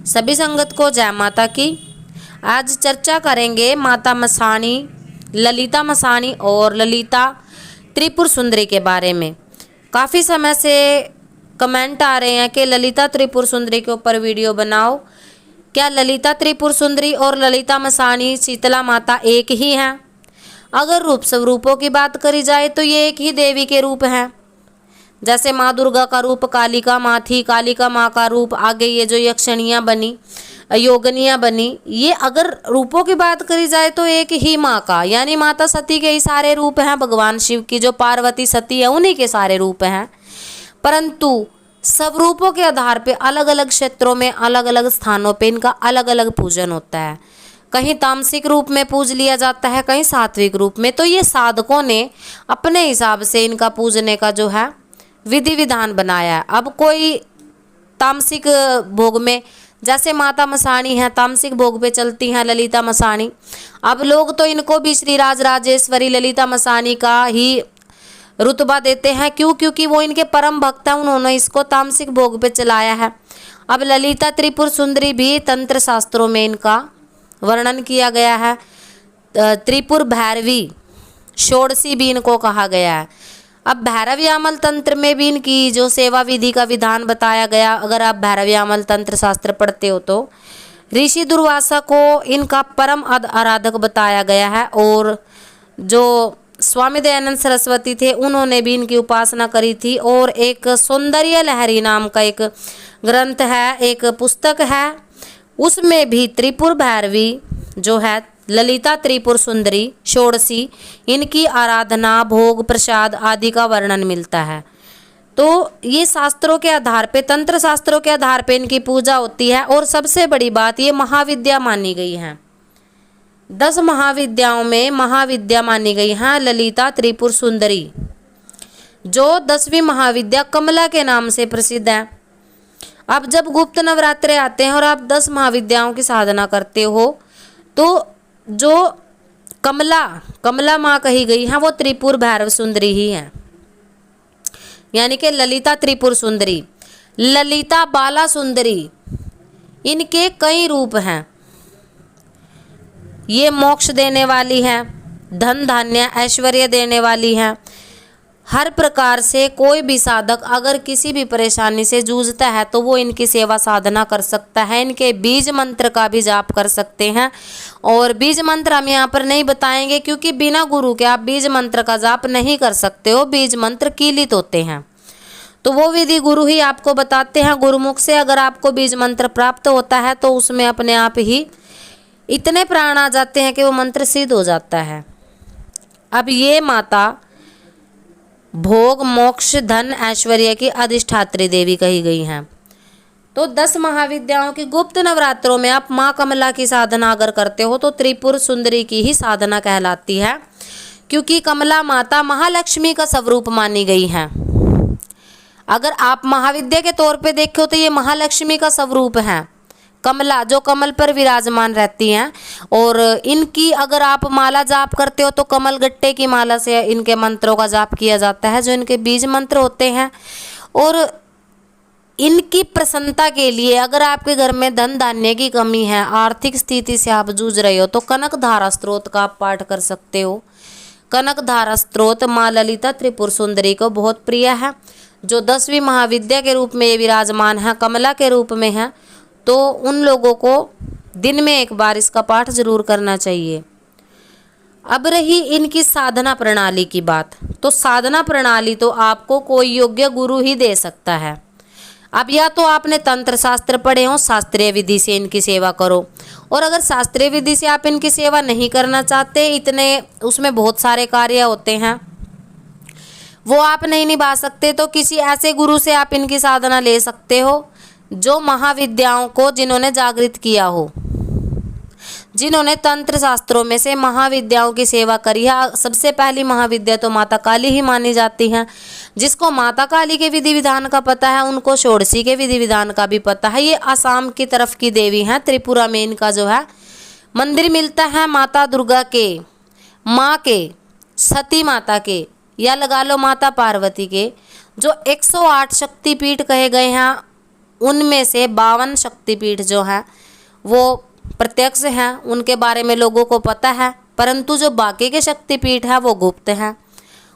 सभी संगत को जय माता की। आज चर्चा करेंगे माता मसाणी, ललिता मसाणी और ललिता त्रिपुर सुंदरी के बारे में। काफ़ी समय से कमेंट आ रहे हैं कि ललिता त्रिपुर सुंदरी के ऊपर वीडियो बनाओ। क्या ललिता त्रिपुर सुंदरी और ललिता मसाणी शीतला माता एक ही हैं? अगर रूप स्वरूपों की बात करी जाए तो ये एक ही देवी के रूप हैं। जैसे माँ दुर्गा का रूप कालिका माँ थी, कालिका माँ का रूप आगे ये जो यक्षणियाँ बनी, योगनियाँ बनी, ये अगर रूपों की बात करी जाए तो एक ही माँ का, यानी माता सती के ही सारे रूप हैं। भगवान शिव की जो पार्वती सती है उन्हीं के सारे रूप हैं। परंतु सब रूपों के आधार पे अलग अलग क्षेत्रों में अलग अलग स्थानों पे इनका अलग अलग पूजन होता है। कहीं तामसिक रूप में पूज लिया जाता है, कहीं सात्विक रूप में। तो ये साधकों ने अपने हिसाब से इनका पूजने का जो है विधि विधान बनाया है। अब कोई तामसिक भोग में, जैसे माता मसाणी है तामसिक भोग पे चलती हैं ललिता मसाणी, अब लोग तो इनको भी श्री राज राजेश्वरी ललिता मसाणी का ही रुतबा देते हैं। क्यों? क्योंकि वो इनके परम भक्त हैं, उन्होंने इसको तामसिक भोग पे चलाया है। अब ललिता त्रिपुर सुंदरी भी तंत्र शास्त्रों में इनका वर्णन किया गया है। त्रिपुर भैरवी षोडशी भी इनको कहा गया है। अब भैरव्यामल तंत्र में भी इनकी जो सेवा विधि का विधान बताया गया। अगर आप भैरव्यामल तंत्र शास्त्र पढ़ते हो तो ऋषि दुर्वासा को इनका परम आराधक बताया गया है। और जो स्वामी दयानंद सरस्वती थे उन्होंने भी इनकी उपासना करी थी। और एक सौंदर्य लहरी नाम का एक ग्रंथ है, एक पुस्तक है, उसमें भी त्रिपुर भैरवी जो है ललिता त्रिपुर सुंदरी षोडशी, इनकी आराधना, भोग, प्रसाद आदि का वर्णन मिलता है। तो ये शास्त्रों के आधार पे, तंत्र शास्त्रों के आधार पे इनकी पूजा होती है। और सबसे बड़ी बात, ये महाविद्या मानी गई हैं। 10 महाविद्याओं में महाविद्या मानी गई हैं ललिता त्रिपुर सुंदरी, जो 10वीं महाविद्या कमला के नाम से प्रसिद्ध है। अब जब गुप्त नवरात्रे आते हैं और आप 10 महाविद्याओं की साधना करते हो तो जो कमला माँ कही गई है वो त्रिपुर भैरव सुंदरी ही है, यानी कि ललिता त्रिपुर सुंदरी। ललिता बाला सुंदरी, इनके कई रूप हैं। ये मोक्ष देने वाली हैं, धन धान्य ऐश्वर्य देने वाली हैं। हर प्रकार से कोई भी साधक अगर किसी भी परेशानी से जूझता है तो वो इनकी सेवा साधना कर सकता है। इनके बीज मंत्र का भी जाप कर सकते हैं। और बीज मंत्र हम यहाँ पर नहीं बताएंगे क्योंकि बिना गुरु के आप बीज मंत्र का जाप नहीं कर सकते हो। बीज मंत्र कीलित होते हैं, तो वो विधि गुरु ही आपको बताते हैं। गुरुमुख से अगर आपको बीज मंत्र प्राप्त होता है तो उसमें अपने आप ही इतने प्राण आ जाते हैं कि वो मंत्र सिद्ध हो जाता है। अब ये माता भोग, मोक्ष, धन, ऐश्वर्य की अधिष्ठात्री देवी कही गई हैं। तो 10 महाविद्याओं की गुप्त नवरात्रों में आप माँ कमला की साधना अगर करते हो तो त्रिपुर सुंदरी की ही साधना कहलाती है, क्योंकि कमला माता महालक्ष्मी का स्वरूप मानी गई है। अगर आप महाविद्या के तौर पे देखो तो ये महालक्ष्मी का स्वरूप है कमला, जो कमल पर विराजमान रहती हैं। और इनकी अगर आप माला जाप करते हो तो कमल गट्टे की माला से इनके मंत्रों का जाप किया जाता है, जो इनके बीज मंत्र होते हैं। और इनकी प्रसन्नता के लिए अगर आपके घर में धन धान्य की कमी है, आर्थिक स्थिति से आप जूझ रहे हो तो कनक धारा स्त्रोत का आप पाठ कर सकते हो। कनक धारा स्त्रोत माँ ललिता त्रिपुर सुंदरी को बहुत प्रिय है, जो 10वीं महाविद्या के रूप में ये विराजमान है, कमला के रूप में है। तो उन लोगों को दिन में एक बार इसका पाठ जरूर करना चाहिए। अब रही इनकी साधना प्रणाली की बात, तो साधना प्रणाली तो आपको कोई योग्य गुरु ही दे सकता है। अब या तो आपने तंत्र शास्त्र पढ़े हो, शास्त्रीय विधि से इनकी सेवा करो। और अगर शास्त्रीय विधि से आप इनकी सेवा नहीं करना चाहते, इतने उसमें बहुत सारे कार्य होते हैं वो आप नहीं निभा सकते, तो किसी ऐसे गुरु से आप इनकी साधना ले सकते हो जो महाविद्याओं को जिन्होंने जागृत किया हो, जिन्होंने तंत्र शास्त्रों में से महाविद्याओं की सेवा करी है। सबसे पहली महाविद्या तो माता काली ही मानी जाती हैं। जिसको माता काली के विधि विधान का पता है उनको षोडशी के विधि विधान का भी पता है। ये आसाम की तरफ की देवी हैं। त्रिपुरा में इनका जो है मंदिर मिलता है माता दुर्गा के, माँ के, सती माता के, या लगा लो माता पार्वती के, जो 108 शक्तिपीठ कहे गए हैं उनमें से 52 शक्तिपीठ जो हैं वो प्रत्यक्ष हैं, उनके बारे में लोगों को पता है, परंतु जो बाकी के शक्तिपीठ हैं वो गुप्त हैं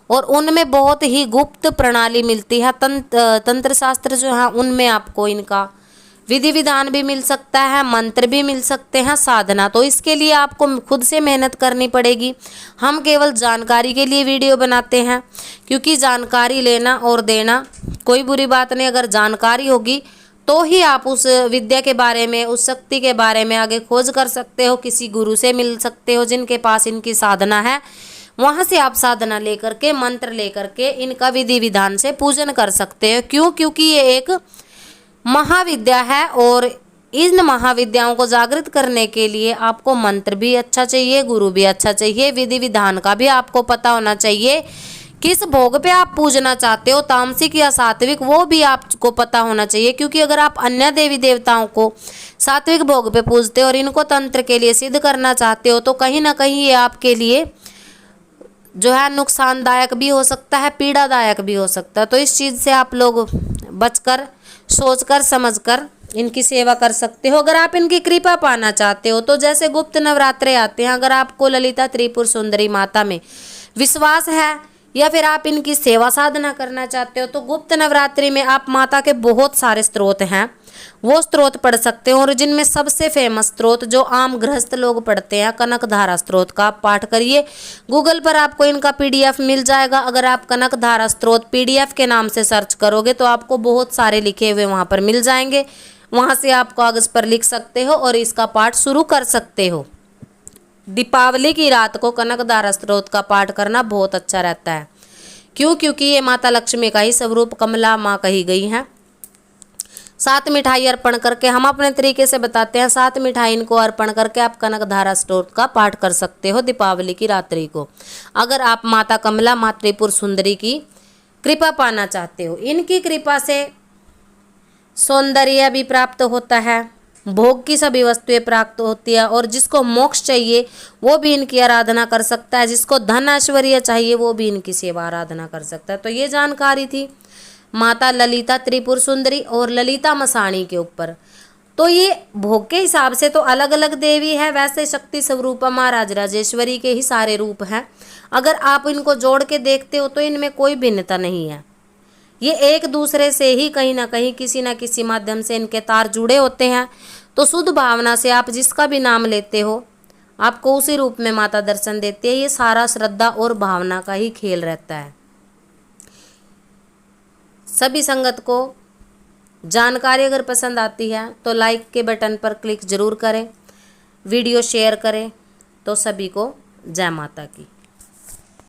और उनमें बहुत ही गुप्त प्रणाली मिलती है। तंत्र शास्त्र जो है उनमें आपको इनका विधि विधान भी मिल सकता है, मंत्र भी मिल सकते हैं, साधना। तो इसके लिए आपको खुद से मेहनत करनी पड़ेगी। हम केवल जानकारी के लिए वीडियो बनाते हैं, क्योंकि जानकारी लेना और देना कोई बुरी बात नहीं। अगर जानकारी होगी तो ही आप उस विद्या के बारे में, उस शक्ति के बारे में आगे खोज कर सकते हो, किसी गुरु से मिल सकते हो जिनके पास इनकी साधना है, वहाँ से आप साधना लेकर के, मंत्र लेकर के इनका विधि विधान से पूजन कर सकते हो। क्यों? क्योंकि ये एक महाविद्या है और इन महाविद्याओं को जागृत करने के लिए आपको मंत्र भी अच्छा चाहिए, गुरु भी अच्छा चाहिए, विधि विधान का भी आपको पता होना चाहिए। किस भोग पे आप पूजना चाहते हो, तामसिक या सात्विक, वो भी आपको पता होना चाहिए। क्योंकि अगर आप अन्य देवी देवताओं को सात्विक भोग पे पूजते हो और इनको तंत्र के लिए सिद्ध करना चाहते हो, तो कहीं ना कहीं ये आपके लिए जो है नुकसानदायक भी हो सकता है, पीड़ादायक भी हो सकता है। तो इस चीज़ से आप लोग बचकर, सोचकर, समझकर इनकी सेवा कर सकते हो। अगर आप इनकी कृपा पाना चाहते हो तो जैसे गुप्त नवरात्रे आते हैं, अगर आपको ललिता त्रिपुर सुंदरी माता में विश्वास है या फिर आप इनकी सेवा साधना करना चाहते हो, तो गुप्त नवरात्रि में आप माता के बहुत सारे स्त्रोत हैं, वो स्त्रोत पढ़ सकते हो। और जिनमें सबसे फेमस स्त्रोत जो आम गृहस्थ लोग पढ़ते हैं, कनक धारा स्त्रोत का आप पाठ करिए। गूगल पर आपको इनका PDF मिल जाएगा। अगर आप कनक धारा स्त्रोत PDF के नाम से सर्च करोगे तो आपको बहुत सारे लिखे हुए वहाँ पर मिल जाएंगे। वहाँ से आप कागज़ पर लिख सकते हो और इसका पाठ शुरू कर सकते हो। दीपावली की रात को कनक धारा स्त्रोत का पाठ करना बहुत अच्छा रहता है। क्यों? क्योंकि ये माता लक्ष्मी का ही स्वरूप कमला माँ कही गई हैं। 7 मिठाई अर्पण करके, हम अपने तरीके से बताते हैं, 7 मिठाई इनको अर्पण करके आप कनक धारा स्त्रोत का पाठ कर सकते हो दीपावली की रात्रि को, अगर आप माता कमला, माँ त्रिपुर सुंदरी की कृपा पाना चाहते हो। इनकी कृपा से सौंदर्य भी प्राप्त होता है, भोग की सभी वस्तुएं प्राप्त होती है, और जिसको मोक्ष चाहिए वो भी इनकी आराधना कर सकता है, जिसको धन ऐश्वर्य चाहिए वो भी इनकी सेवा आराधना कर सकता है। तो ये जानकारी थी माता ललिता त्रिपुर सुंदरी और ललिता मसाणी के ऊपर। तो ये भोग के हिसाब से तो अलग अलग देवी है, वैसे शक्ति स्वरूप महाराज राजेश्वरी के ही सारे रूप हैं। अगर आप इनको जोड़ के देखते हो तो इनमें कोई भिन्नता नहीं है, ये एक दूसरे से ही कहीं ना कहीं किसी ना किसी माध्यम से इनके तार जुड़े होते हैं। तो शुद्ध भावना से आप जिसका भी नाम लेते हो आपको उसी रूप में माता दर्शन देती है। ये सारा श्रद्धा और भावना का ही खेल रहता है। सभी संगत को जानकारी अगर पसंद आती है तो लाइक के बटन पर क्लिक जरूर करें, वीडियो शेयर करें। तो सभी को जय माता की।